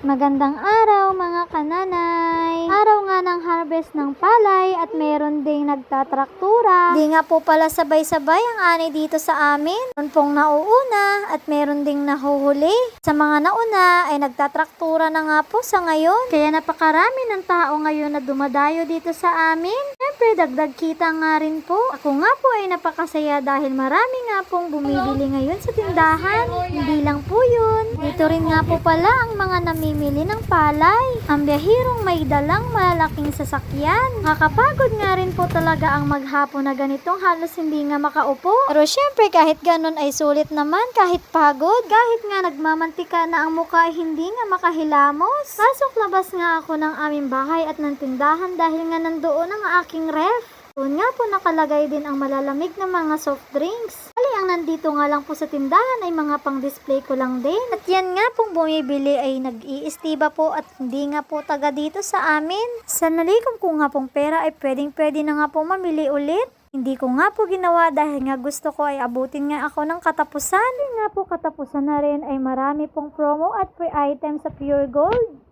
Magandang araw mga kananay. Araw nga ng harvest ng palay at meron ding nagtatraktura. Di nga po pala sabay-sabay ang ani dito sa amin. Meron pong nauuna at meron ding nahuhuli. Sa mga nauna ay nagtatraktura na nga po sa ngayon. Kaya napakarami ng tao ngayon na dumadayo dito sa amin. Siyempre dagdag kita nga rin po. Ako nga po ay napakasaya dahil marami nga pong bumibili ngayon sa tindahan. Hindi lang po yun. Dito rin nga po pala ang mga namimili ng palay. Ang biyahirong may dalang malalaking sasakyan. Nakakapagod nga rin po talaga ang maghapon na ganitong halos hindi nga makaupo. Pero syempre kahit ganun ay sulit naman kahit pagod. Kahit nga nagmamantika na ang mukha ay hindi nga makahilamos. Pasok labas nga ako ng aming bahay at ng tindahan dahil nga nandoon ang aking ref. Doon nga po nakalagay din ang malalamig na mga soft drinks. Ang nandito nga lang po sa tindahan ay mga pang-display ko lang din. At yan nga pong bumibili ay nag-iistiba po at hindi nga po taga dito sa amin. Sa nalikom ko nga pong pera ay pwedeng-pwede na nga po mamili ulit. Hindi ko nga po ginawa dahil nga gusto ko ay abutin nga ako ng katapusan. Hindi nga po katapusan na rin ay marami pong promo at free item sa Pure Gold.